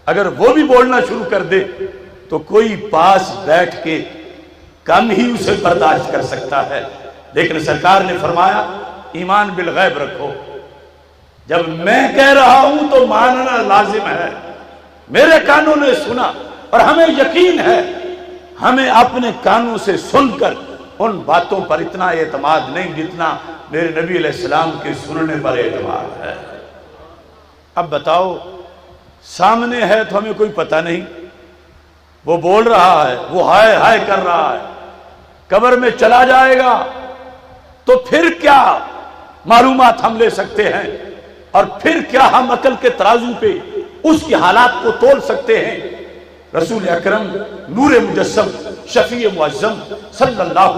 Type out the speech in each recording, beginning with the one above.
اگر وہ بھی بولنا شروع کر دے تو کوئی پاس بیٹھ کے کم ہی اسے برداشت کر سکتا ہے، لیکن سرکار نے فرمایا ایمان بالغیب رکھو، جب میں کہہ رہا ہوں تو ماننا لازم ہے، میرے کانوں نے سنا اور ہمیں یقین ہے، ہمیں اپنے کانوں سے سن کر ان باتوں پر اتنا اعتماد نہیں جتنا میرے نبی علیہ السلام کے سننے پر اعتماد ہے۔ اب بتاؤ، سامنے ہے تو ہمیں کوئی پتہ نہیں، وہ بول رہا ہے، وہ ہائے ہائے کر رہا ہے، قبر میں چلا جائے گا تو پھر کیا معلومات ہم لے سکتے ہیں، اور پھر کیا ہم عقل کے ترازو پہ اس کی حالات کو تول سکتے ہیں؟ رسول اکرم نور مجسم شفیع معظم صلی اللہ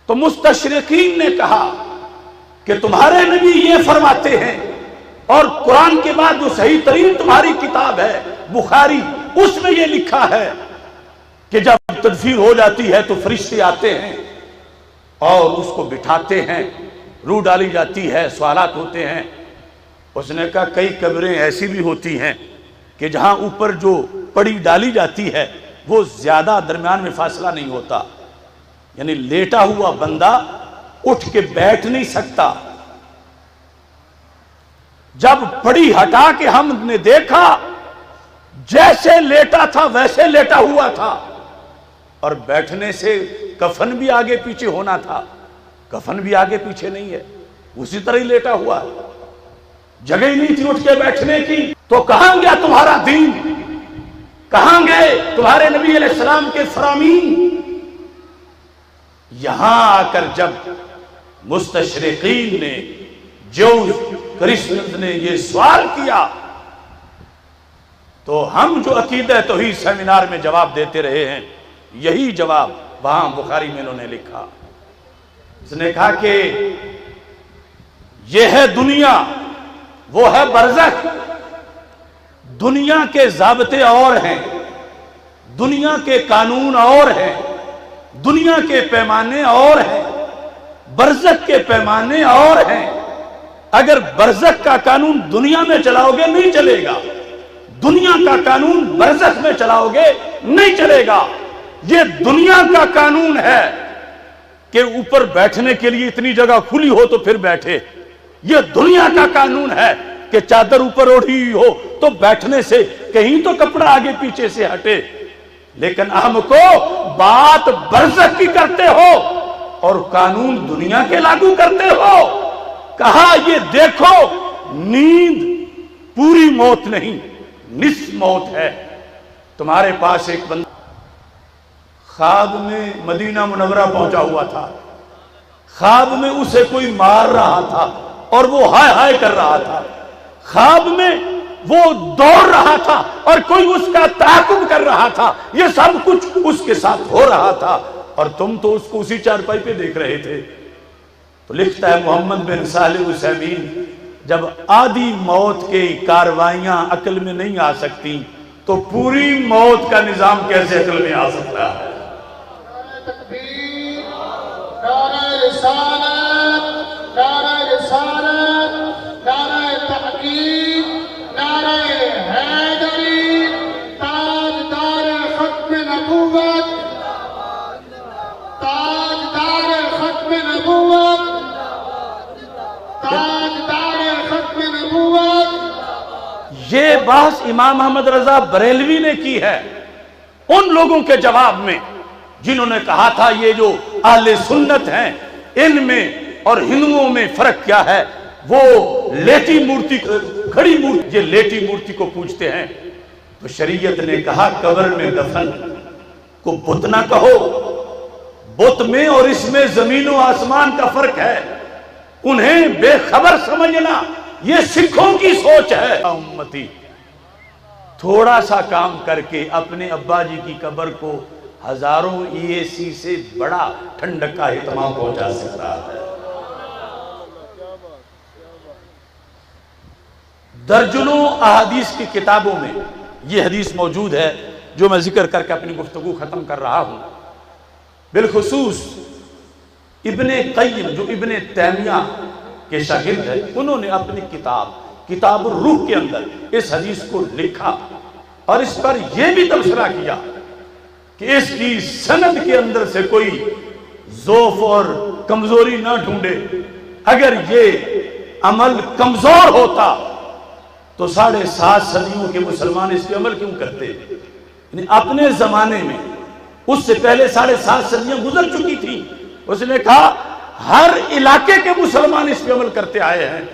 تو مستشرقین نے کہا کہ تمہارے نبی یہ فرماتے ہیں، اور قرآن کے بعد جو صحیح ترین تمہاری کتاب ہے بخاری، اس میں یہ لکھا ہے کہ جب تدفین ہو جاتی ہے تو فرشتے آتے ہیں اور اس کو بٹھاتے ہیں، روح ڈالی جاتی ہے، سوالات ہوتے ہیں۔ اس نے کہا کئی قبریں ایسی بھی ہوتی ہیں کہ جہاں اوپر جو پڑی ڈالی جاتی ہے وہ زیادہ درمیان میں فاصلہ نہیں ہوتا، یعنی لیٹا ہوا بندہ اٹھ کے بیٹھ نہیں سکتا۔ جب پڑی ہٹا کے ہم نے دیکھا جیسے لیٹا تھا ویسے لیٹا ہوا تھا، اور بیٹھنے سے کفن بھی آگے پیچھے ہونا تھا، کفن بھی آگے پیچھے نہیں ہے، اسی طرح ہی لیٹا ہوا ہے، جگہ ہی نہیں تھی اٹھ کے بیٹھنے کی۔ تو کہاں گیا تمہارا دین؟ کہاں گئے تمہارے نبی علیہ السلام کے فرامین؟ یہاں آ کر جب مستشرقین نے، جو کرسچنز نے یہ سوال کیا، تو ہم جو عقیدہ توحید سیمینار میں جواب دیتے رہے ہیں، یہی جواب وہاں بخاری میں انہوں نے لکھا۔ اس نے کہا کہ یہ ہے دنیا، وہ ہے برزخ۔ دنیا کے ضابطے اور ہیں، دنیا کے قانون اور ہیں، دنیا کے پیمانے اور ہیں، برزخ کے پیمانے اور ہیں۔ اگر برزخ کا قانون دنیا میں چلاؤ گے نہیں چلے گا، دنیا کا قانون برزخ میں چلاؤ گے نہیں چلے گا۔ یہ دنیا کا قانون ہے کہ اوپر بیٹھنے کے لیے اتنی جگہ کھلی ہو تو پھر بیٹھے، یہ دنیا کا قانون ہے کہ چادر اوپر اوڑھی ہو تو بیٹھنے سے کہیں تو کپڑا آگے پیچھے سے ہٹے۔ لیکن ہم کو بات برزخ کی کرتے ہو اور قانون دنیا کے لاگو کرتے ہو۔ کہا یہ دیکھو، نیند پوری موت نہیں، نصف موت ہے۔ تمہارے پاس ایک بندہ خواب میں مدینہ منورہ پہنچا ہوا تھا، خواب میں اسے کوئی مار رہا تھا اور وہ ہائے ہائے کر رہا تھا، خواب میں وہ دوڑ رہا تھا اور کوئی اس کا تعاقب کر رہا تھا، یہ سب کچھ اس کے ساتھ ہو رہا تھا اور تم تو اس کو اسی چارپائی پہ دیکھ رہے تھے۔ تو لکھتا ہے محمد بن صالح عثیمین، جب آدھی موت کے کاروائیاں عقل میں نہیں آ سکتی تو پوری موت کا نظام کیسے عقل میں آ سکتا ہے؟ نعرہ رسالت، نعرہ رسالت، نعرہ تحقیق، نعرہ حیدری، تاجدار ختم نبوت، تاجدار ختم نبوت، تاجدار ختم نبوت۔ یہ بحث امام احمد رضا بریلوی نے کی ہے ان لوگوں کے جواب میں جنہوں نے کہا تھا یہ جو اہل سنت ہیں ان میں اور ہندوؤں میں فرق کیا ہے، وہ لیٹی مورتی، کھڑی مورتی، یہ لیٹی مورتی کو پوجتے ہیں۔ تو شریعت نے کہا قبر میں دفن کو بت نہ کہو، بت میں اور اس میں زمین و آسمان کا فرق ہے، انہیں بے خبر سمجھنا یہ سکھوں کی سوچ ہے۔ امتی تھوڑا سا کام کر کے اپنے ابا جی کی قبر کو ہزاروں EAC سے بڑا ٹھنڈک کا اہتمام پہنچا سکتا ہے۔ درجنوں احادیث کی کتابوں میں یہ حدیث موجود ہے جو میں ذکر کر کے اپنی گفتگو ختم کر رہا ہوں۔ بالخصوص ابن قیم جو ابن تیمیہ کے شاگرد ہے، انہوں نے اپنی کتاب الروح کے اندر اس حدیث کو لکھا اور اس پر یہ بھی تبصرہ کیا کہ اس کی سند کے اندر سے کوئی ضعف اور کمزوری نہ ڈھونڈے، اگر یہ عمل کمزور ہوتا تو 7.5 صدیوں کے مسلمان اس پہ عمل کیوں کرتے؟ یعنی اپنے زمانے میں اس سے پہلے 7.5 صدیاں گزر چکی تھی، اس نے کہا ہر علاقے کے مسلمان اس پہ عمل کرتے آئے ہیں،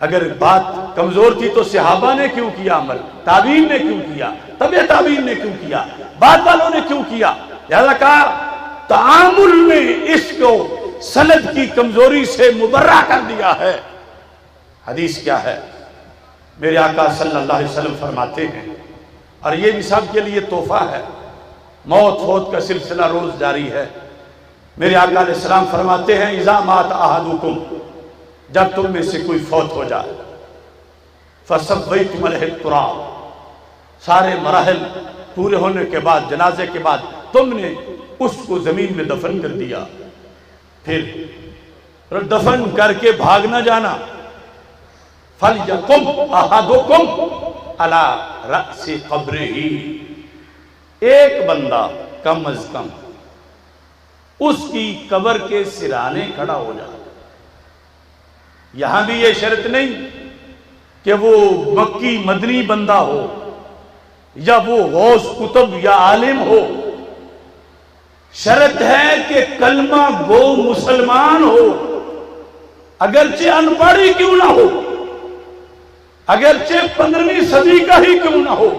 اگر بات کمزور تھی تو صحابہ نے کیوں کیا عمل، تابعین نے کیوں کیا، تبع تابعین نے کیوں کیا، بعد والوں نے کیوں کیا؟ لہذا کہا تعامل میں اس کو سند کی کمزوری سے مبرہ کر دیا ہے۔ حدیث کیا ہے؟ میرے آقا صلی اللہ علیہ وسلم فرماتے ہیں، اور یہ بھی سب کے لیے تحفہ ہے، موت فوت کا سلسلہ روز جاری ہے۔ میرے آقا علیہ السلام فرماتے ہیں اذا مات احدکم، جب تم میں سے کوئی فوت ہو جائے، فَسَبَّيْتُمْ عَلَيْهِ التُّرَابَ، سارے مراحل پورے ہونے کے بعد، جنازے کے بعد تم نے اس کو زمین میں دفن کر دیا، پھر دفن کر کے بھاگ نہ جانا، فَلْيَقُمْ أَحَدُكُمْ عَلَى رَأْسِ قَبْرِهِ، ایک بندہ کم از کم اس کی قبر کے سرانے کھڑا ہو جائے۔ یہاں بھی یہ شرط نہیں کہ وہ مکی مدنی بندہ ہو یا وہ غوث کتب یا عالم ہو، شرط ہے کہ کلمہ گو مسلمان ہو، اگرچہ ان پڑھ ہی کیوں نہ ہو، اگرچہ 15ویں صدی کا ہی کیوں نہ ہو،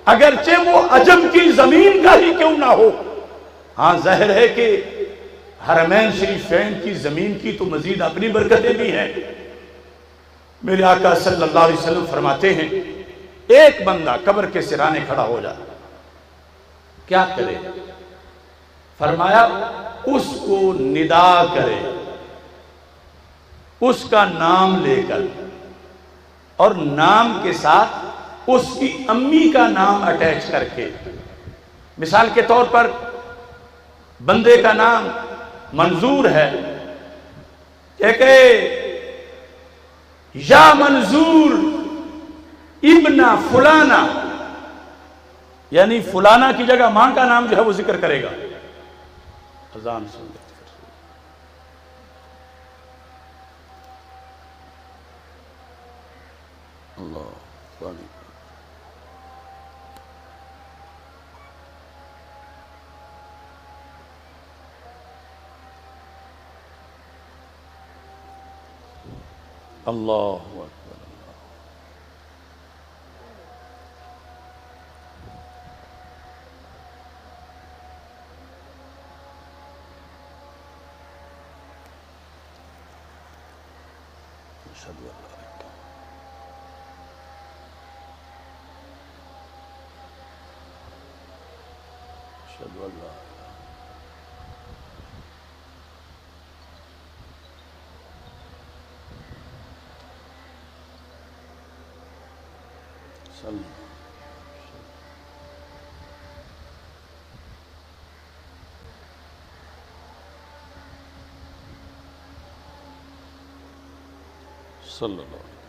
اگرچہ وہ عجم کی زمین کا ہی کیوں نہ ہو۔ ہاں ظاہر ہے کہ حرمین شریفین کی زمین کی تو مزید اپنی برکتیں بھی ہیں۔ میرے آقا صلی اللہ علیہ وسلم فرماتے ہیں ایک بندہ قبر کے سرانے کھڑا ہو جائے، کیا کرے؟ فرمایا اس کو ندا کرے، اس کا نام لے کر، اور نام کے ساتھ اس کی امی کا نام اٹیچ کر کے، مثال کے طور پر بندے کا نام منظور ہے، کہ یا منظور ابن فلانا، یعنی فلانا کی جگہ ماں کا نام جو ہے وہ ذکر کرے گا۔ اذان سن لیتے اللہ اللہ اکبر۔ صلی اللہ علیہ وسلم.